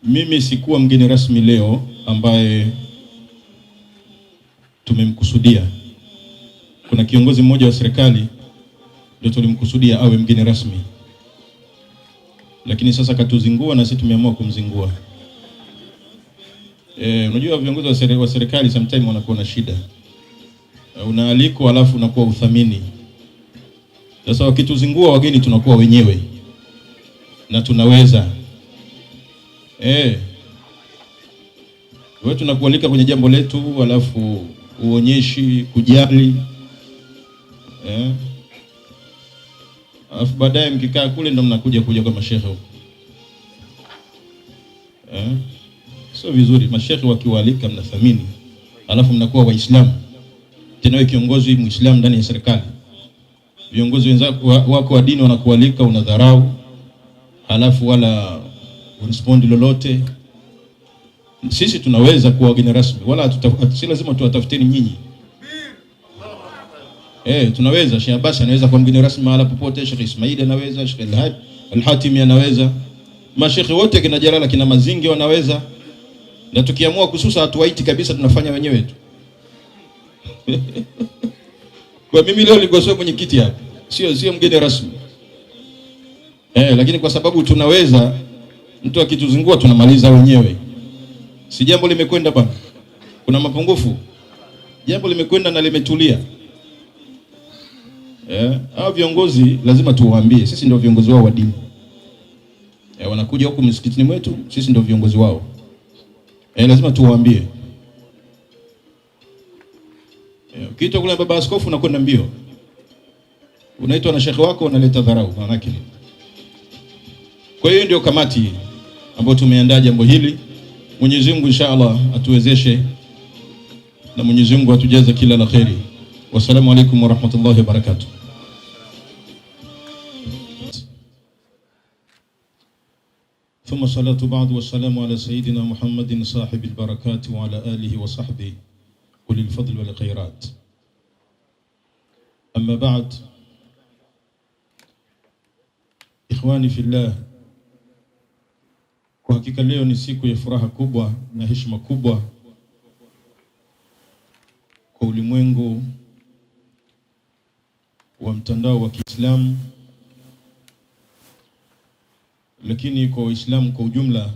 Mimi sikuwa mgeni rasmi leo ambaye tumemkusudia. Kuna kiongozi mmoja wa serikali ndio tulimkusudia awe mgeni rasmi, lakini sasa katuzingua na sisi tumeamua kumzingua. Unajua viongozi wa serikali sometimes wanakuwa na shida. Unaaliko alafu unakuwa uthamini. Sasa wakituzingua wageni tunakuwa wenyewe na tunaweza. Wewe tunakualika kwenye jambo letu alafu uonyeshi kujali. Alafu baadaye mkikaa kule ndo mnakuja kwa mashehe huko. Sio vizuri mashehe wakiwaalika mnathamini. Alafu mnakuwa Waislamu. Tena wewe kiongozi Muislamu ndani ya serikali. Viongozi wenzako wako wa dini wanakualika unadharau. Alafu wala urespondi lolote. Sisi tunaweza kuwa wageni rasmi, wala si lazima tuwatafuteni nyinyi. Tunaweza. Sheikh Abbas anaweza kuwa mgeni rasmi mahala popote, Sheikh Ismail anaweza, Sheikh Al-Hatimi anaweza. Mashekhe wote kina Jalala kina Mazingi wanaweza. Na tukiamua kususa hatuwaiti kabisa, tunafanya wenyewe tu. Kwa mimi leo nilikuwa sio mwenyekiti hapa. Sio mgeni rasmi. Lakini kwa sababu tunaweza, mtu akituzingua tunamaliza wenyewe. Si jambo limekwenda bwana. Kuna mapungufu. Jambo limekwenda na limetulia. Hao viongozi lazima tuwaambie, sisi ndio viongozi wao wa dini. Wanakuja huku msikitini mwetu, sisi ndio viongozi wao. Lazima tuwaambie. Ukiitwa kule baba askofu unakwenda mbio. Unaitwa na shekhi wako unaleta dharau manake. Kwa hiyo ndio kamati ambayo tumeandaa jambo hili. Mwenyezi Mungu inshallah atuwezeshe na Mwenyezi Mungu atujaze kila la kheri. Wassalamu alaykum wa rahmatullahi wa barakatuh. ثم صلاة بعد والسلام على سيدنا محمد صاحب البركات وعلى آله وصحبه أولي الفضل والخيرات. أما بعد، إخواني في الله، kwa hakika leo ni siku ya furaha kubwa na heshima kubwa kwa ulimwengu wa mtandao wa Kiislamu, lakini kwa Waislamu kwa ujumla.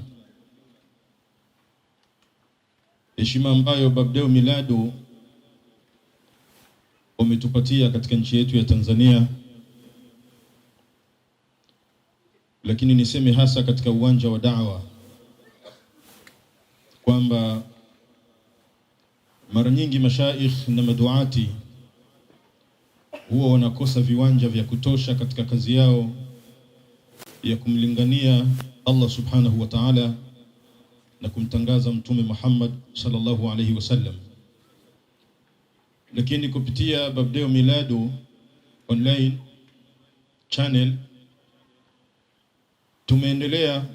Heshima ambayo Babdeo Miladu wametupatia katika nchi yetu ya Tanzania, lakini niseme hasa katika uwanja wa da'wa kwamba mara nyingi mashaikh na maduati huwa wanakosa viwanja vya kutosha katika kazi yao ya kumlingania Allah subhanahu wa ta'ala na kumtangaza Mtume Muhammad sallallahu alayhi wasallam. Lakini kupitia Babdeo Miladu online channel tumeendelea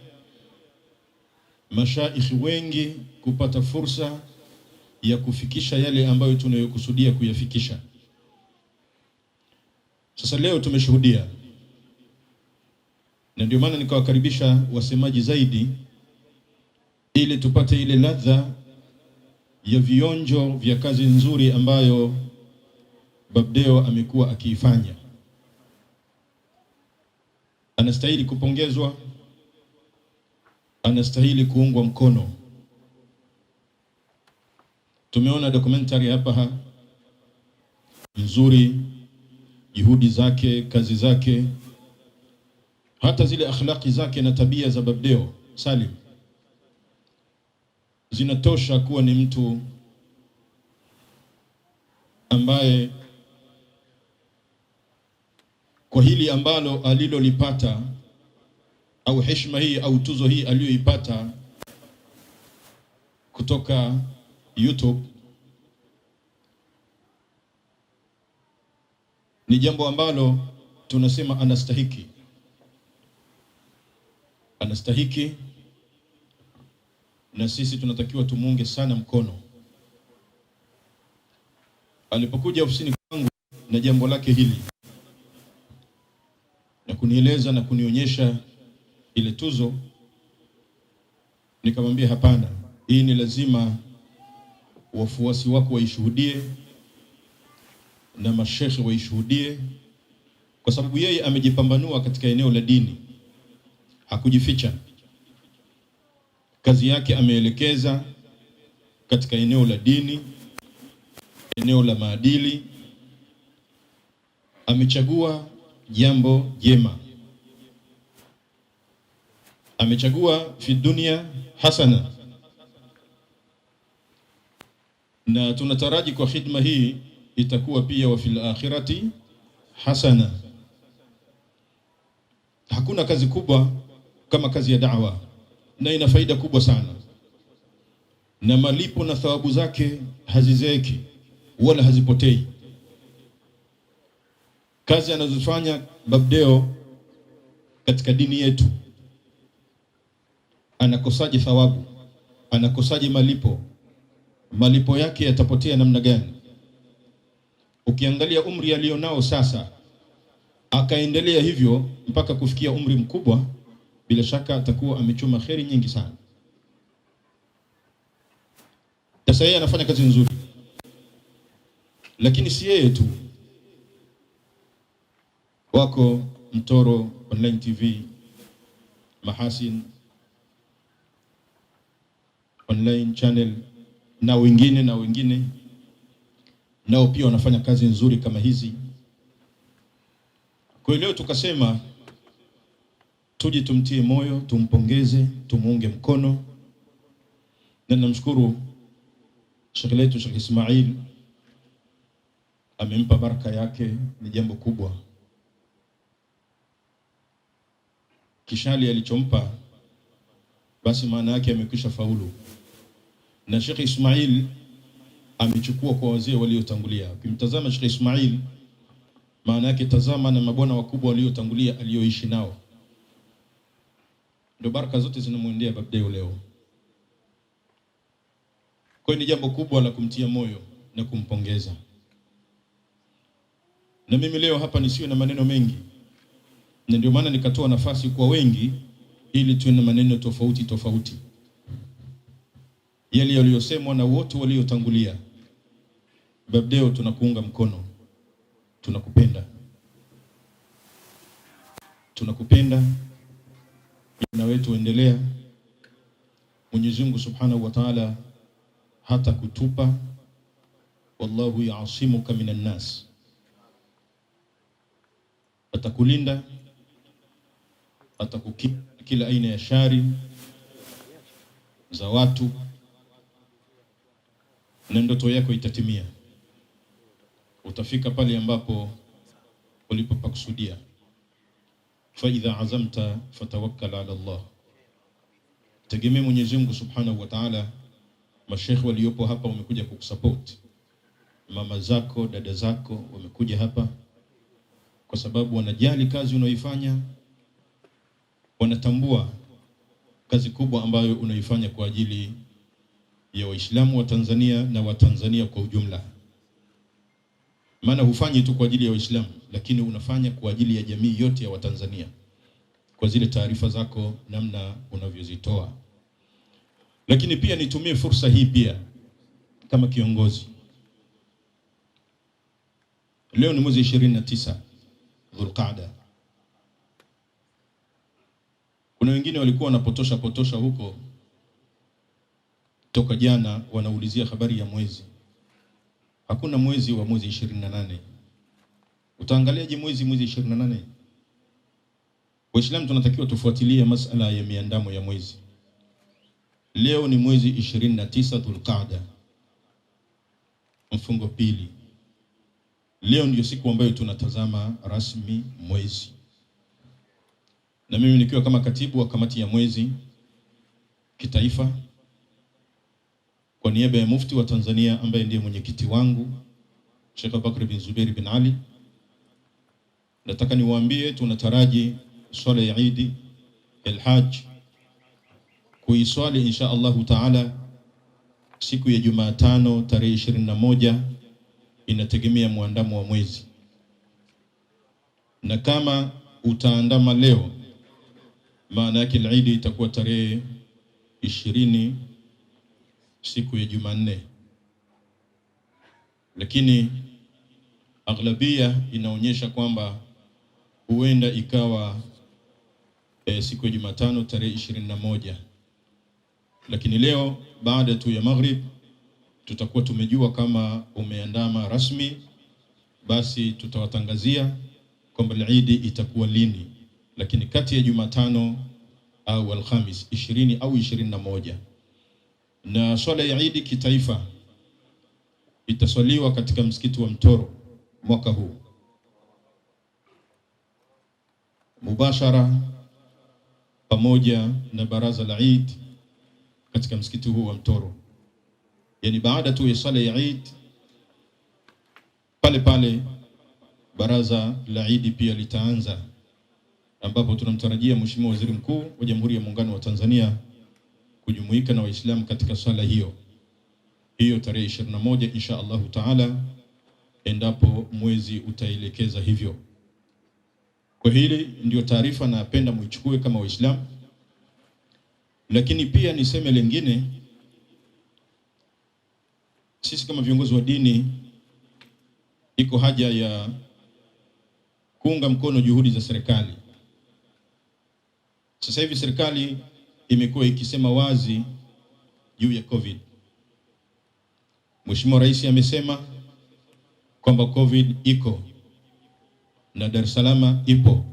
mashaikh wengi kupata fursa ya kufikisha yale ambayo tunayokusudia kuyafikisha. Sasa leo tumeshuhudia, na ndio maana nikawakaribisha wasemaji zaidi ili tupate ile ladha ya vionjo vya kazi nzuri ambayo Babdeo amekuwa akiifanya. Anastahili kupongezwa, anastahili kuungwa mkono. Tumeona documentary hapa nzuri, juhudi zake, kazi zake, hata zile akhlaqi zake na tabia za Babdeo Salim zinatosha kuwa ni mtu ambaye kwa hili ambalo alilolipata au heshima hii au tuzo hii aliyoipata kutoka YouTube ni jambo ambalo tunasema anastahiki. Anastahiki, na sisi tunatakiwa tumuunge sana mkono. Alipokuja ofisini kwangu na jambo lake hili na kunieleza na kunionyesha ile tuzo, Nikamwambia hapana, hii ni lazima wafuasi wako waishuhudie na mashekhe waishuhudie, kwa sababu yeye amejipambanua katika eneo la dini, hakujificha. Kazi yake ameelekeza katika eneo la dini, eneo la maadili. Amechagua jambo jema, amechagua fi dunia hasana, na tunataraji kwa khidma hii itakuwa pia wa fil akhirati hasana. Hakuna kazi kubwa kama kazi ya da'wa, na ina faida kubwa sana, na malipo na thawabu zake hazizeeki wala hazipotei. Kazi anazofanya Babdeo katika dini yetu, anakosaje thawabu? Anakosaje malipo? Malipo yake yatapotea namna gani? Ukiangalia umri alionao sasa, akaendelea hivyo mpaka kufikia umri mkubwa, bila shaka atakuwa amechuma kheri nyingi sana. Sasa yeye anafanya kazi nzuri, lakini si yeye tu. Wako Mtoro Online TV, Mahasin Online Channel na wengine nao pia wanafanya kazi nzuri kama hizi. Kwa leo tukasema tuje tumtie moyo, tumpongeze, tumuunge mkono, na namshukuru Sheikh letu Sheikh Ismail, amempa baraka yake, ni jambo kubwa. Kishali alichompa basi maana yake amekwisha faulu, na Sheikh Ismail amechukua kwa wazee waliotangulia. Ukimtazama Sheikh Ismail, maana yake tazama na mabwana wakubwa waliotangulia alioishi nao, ndio baraka zote zinamwendea Babdeo leo. Kwa ni jambo kubwa la kumtia moyo na kumpongeza. Na mimi leo hapa nisiwe na maneno mengi, na ndio maana nikatoa nafasi kwa wengi ili tuwe na maneno tofauti. Yale yaliyosemwa na wote waliotangulia. Babdeo, tunakuunga mkono, tunakupenda, na wetu endelea. Mwenyezi Mungu Subhanahu wa Ta'ala hata kutupa, wallahu ya'asimuka minan nas, atakulinda, atakukinga kila aina ya shari za watu, na ndoto yako itatimia. Utafika pale ambapo ulipopakusudia. Fa idha azamta fatawakkal ala Allah, tegemea Mwenyezi Mungu Subhanahu wa Ta'ala. Mashekhi waliopo hapa wamekuja kukusupport, mama zako, dada zako wamekuja hapa kwa sababu wanajali kazi unaoifanya, wanatambua kazi kubwa ambayo unaifanya kwa ajili ya Waislamu wa Tanzania na Watanzania kwa ujumla. Maana hufanyi tu kwa ajili ya Waislamu, lakini unafanya kwa ajili ya jamii yote ya Watanzania, kwa zile taarifa zako namna unavyozitoa. Lakini pia nitumie fursa hii pia kama kiongozi. Leo ni mwezi 29 Dhulqaada. Kuna wengine walikuwa wanapotosha huko toka jana, wanaulizia habari ya mwezi. Hakuna mwezi wa mwezi 28. Utaangaliaje mwezi 28? Waislamu tunatakiwa tufuatilie masala ya miandamo ya mwezi. Leo ni mwezi 29 Dhulqaada, mfungo pili. Leo ndio siku ambayo tunatazama rasmi mwezi. Na mimi nikiwa kama katibu wa kamati ya mwezi kitaifa, kwa niaba ya mufti wa Tanzania ambaye ndiye mwenyekiti wangu Sheikh Bakr bin Zubair bin Ali, nataka niwaambie tunataraji swala ya Eid al-Hajj kuiswali insha Allahu Ta'ala siku ya Jumatano tarehe 21, inategemea muandamo wa mwezi. Na kama utaandama leo, maana yake Eid itakuwa tarehe 20 siku ya Jumanne, lakini aghlabia inaonyesha kwamba huenda ikawa siku ya Jumatano tarehe 21. Lakini leo baada tu ya maghrib tutakuwa tumejua kama umeandama rasmi, basi tutawatangazia kwamba Eid itakuwa lini, lakini kati ya Jumatano au Alhamis 20 au 21. Na swala ya Eid kitaifa itaswaliwa katika msikiti wa Mtoro mwaka huu mubashara pamoja na baraza la Eid katika msikiti huu wa Mtoro. Yani baada tu ya swala ya Eid pale pale baraza la Eid pia litaanza, ambapo tunamtarajia Mheshimiwa Waziri Mkuu wa Jamhuri ya Muungano wa Tanzania kujumuika na Waislamu katika swala hiyo tarehe 21 insha Allahu Taala, endapo mwezi utaelekeza hivyo. Kwa hili ndio taarifa napenda muichukue kama Waislamu. Lakini pia niseme lingine, sisi kama viongozi wa dini iko haja ya kuunga mkono juhudi za serikali. Sasa hivi serikali imekuwa ikisema wazi juu ya COVID. Mheshimiwa Rais amesema kwamba COVID iko na Dar es Salaam ipo.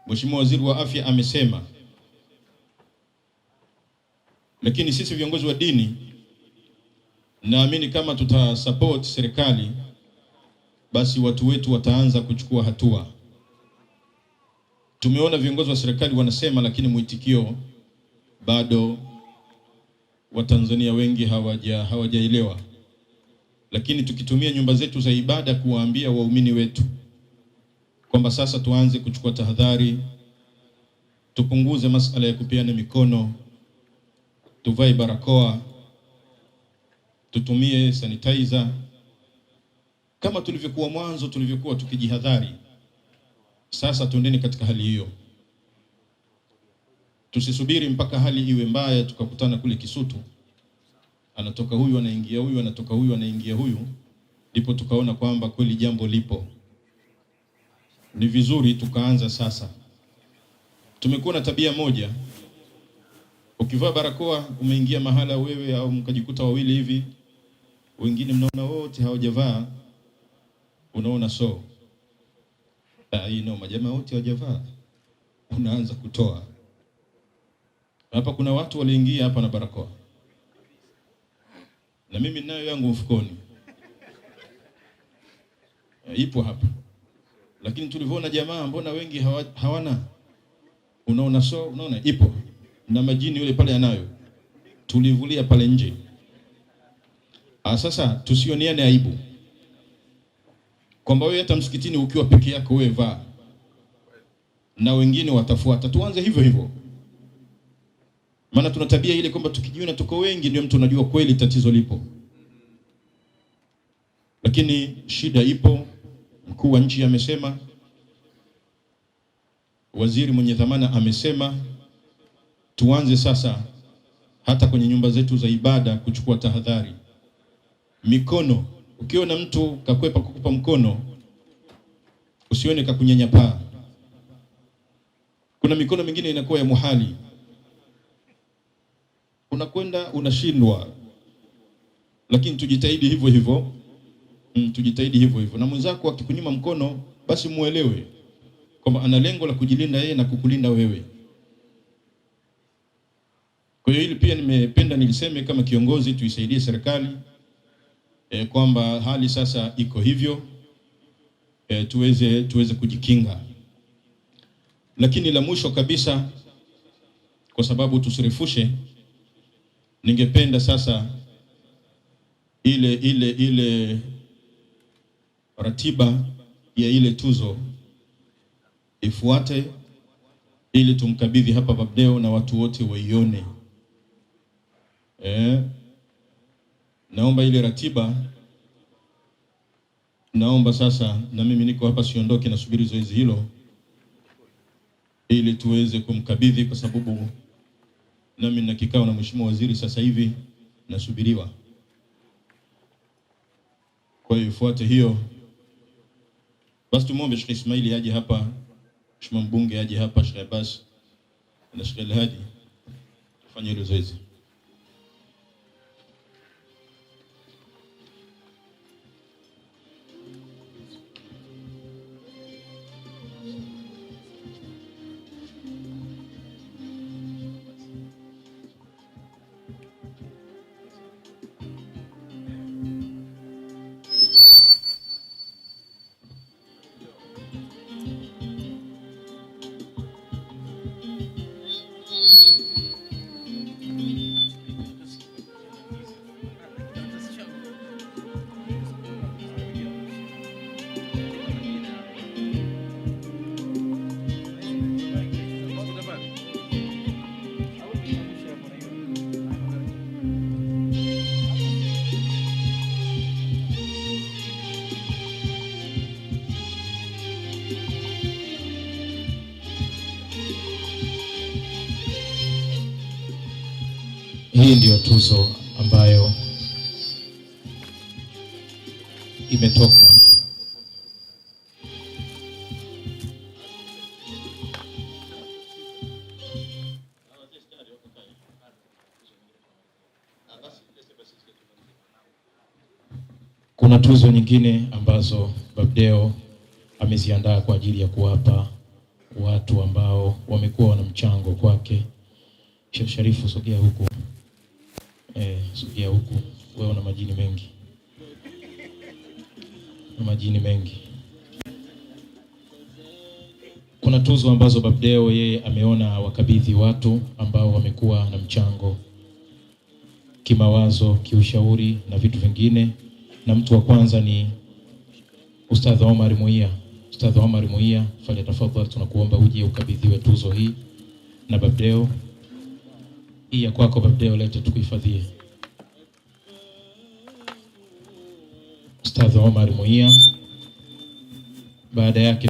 Mheshimiwa Waziri wa Afya amesema. Lakini sisi viongozi wa dini naamini kama tutasupport serikali, basi watu wetu wataanza kuchukua hatua. Tumeona viongozi wa serikali wanasema, lakini mwitikio bado Watanzania wengi hawajaelewa. Lakini tukitumia nyumba zetu za ibada kuwaambia waumini wetu kwamba sasa tuanze kuchukua tahadhari, tupunguze masala ya kupeana mikono, tuvae barakoa, tutumie sanitizer kama tulivyokuwa mwanzo, tulivyokuwa tukijihadhari. Sasa tuendeni katika hali hiyo. Tusisubiri mpaka hali iwe mbaya tukakutana kule Kisutu, anatoka huyu anaingia huyu, anatoka huyu anaingia huyu, ndipo tukaona kwamba kweli jambo lipo. Ni vizuri tukaanza sasa. Tumekuwa na tabia moja, ukivaa barakoa umeingia mahala wewe au mkajikuta wawili hivi, wengine mnaona wote hawajavaa, unaona majamaa wote hawajavaa, unaanza kutoa. Hapa kuna watu waliingia hapa na barakoa, na mimi ninayo yangu mfukoni, ipo hapa. Lakini tulivyoona jamaa mbona wengi hawana, unaona unaona ipo, na majini yule pale anayo, tulivulia pale nje. Sasa tusioniane aibu kwamba wewe hata msikitini ukiwa peke yako wewe vaa na wengine watafuata. Tuanze hivyo hivyo, maana tuna tabia ile kwamba tukijiona tuko wengi ndio mtu anajua kweli tatizo lipo. Lakini shida ipo. Mkuu wa nchi amesema, waziri mwenye dhamana amesema, tuanze sasa hata kwenye nyumba zetu za ibada kuchukua tahadhari. Mikono, ukiona mtu kakwepa kukupa mkono, usione kakunyanyapaa. Kuna mikono mingine inakuwa ya muhali, unakwenda unashindwa. Lakini tujitahidi hivyo hivyo, tujitahidi hivyo hivyo. Na mwenzako akikunyima mkono, basi muelewe kwamba ana lengo la kujilinda yeye na kukulinda wewe. Kwa hiyo hili pia nimependa niliseme kama kiongozi, tuisaidie serikali kwamba hali sasa iko hivyo, tuweze kujikinga. Lakini la mwisho kabisa, kwa sababu tusirefushe, ningependa sasa ile ratiba ya ile tuzo ifuate, ili tumkabidhi hapa Babdeo na watu wote waione. Naomba ile ratiba, naomba sasa, na mimi niko hapa siondoke, nasubiri zoezi hilo ili tuweze kumkabidhi, kwa sababu nami nina kikao na mheshimiwa waziri sasa hivi nasubiriwa. Kwa hiyo ifuate hiyo. Basi tumuombe Sheikh Ismail aje hapa, mheshimiwa mbunge aje hapa, Sheikh Abbas na Sheikh Al-Hadi tufanye hilo zoezi. Hii ndiyo tuzo ambayo imetoka kuna tuzo nyingine ambazo Babdeo ameziandaa kwa ajili ya kuwapa watu ambao wamekuwa wana mchango kwake. Sheikh Sharifu, sogea huku. Sogea huku. Wewe una majini mengi. Una majini mengi. Kuna tuzo ambazo Babdeo yeye ameona wakabidhi watu ambao wamekuwa na mchango kimawazo, kiushauri na vitu vingine, na mtu wa kwanza ni Ustadh Omar Muia. Ustadh Omar Muia, fanya tafadhali, tunakuomba uje ukabidhiwe tuzo hii na Babdeo. Hii ya kwako Babdeo, leta tukuhifadhie. Ustadh Omar Muia. Baada yake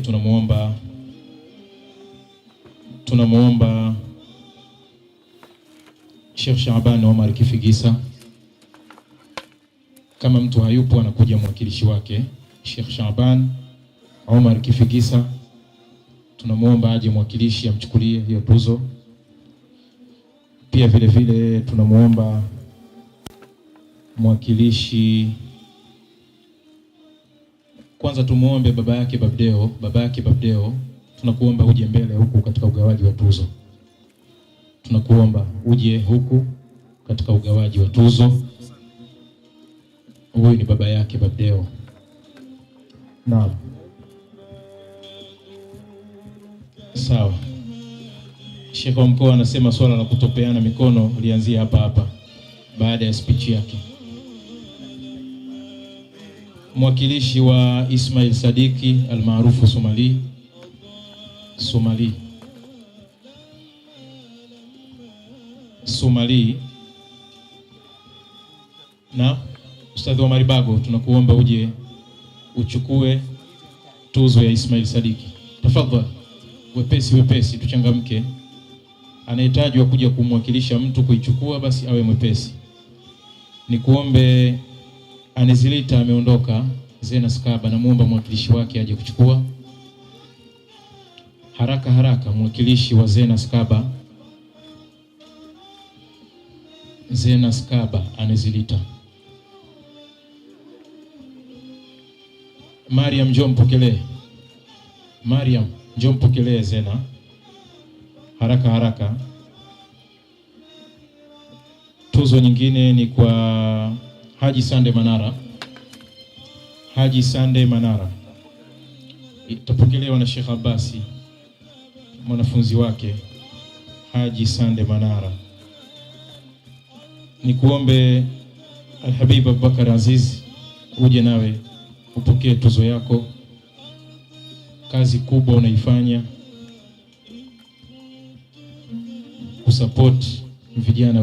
tunamuomba Sheikh Shaaban Omar Kifigisa. Kama mtu hayupo anakuja mwakilishi wake Sheikh Shaaban Omar Kifigisa, tunamuomba aje mwakilishi amchukulie hiyo tuzo. Pia vile vile tunamuomba mwakilishi, kwanza tumuombe baba yake Babdeo, tunakuomba uje mbele huku katika ugawaji wa tuzo. Tunakuomba uje huku katika ugawaji wa tuzo. Huyu ni baba yake Babdeo. Naam. Sawa. Sheikh wa mkoa anasema swala la kutopeana mikono lianzie hapa baada ya speech yake. Mwakilishi wa Ismail Sadiki almaarufu Somali na Ustadh wa Maribago, tunakuomba uje uchukue tuzo ya Ismail Sadiki. Tafadhali, wepesi tuchangamke. Anahitajwa kuja kumwakilisha mtu kuichukua, basi awe mwepesi. Nikuombe, Anizilita ameondoka, Zena Skaba, namuomba mwakilishi wake aje kuchukua. Haraka mwakilishi wa Zena Skaba Anizilita. Mariam, njoo mpokelee Zena. Haraka. Tuzo nyingine ni kwa Haji Sande Manara. Itapokelewa na Sheikh Abbasi, mwanafunzi wake Haji Sande Manara. Nikuombe Al-Habib Abubakar Aziz, uje nawe upokee tuzo yako. Kazi kubwa unaifanya kusupport vijana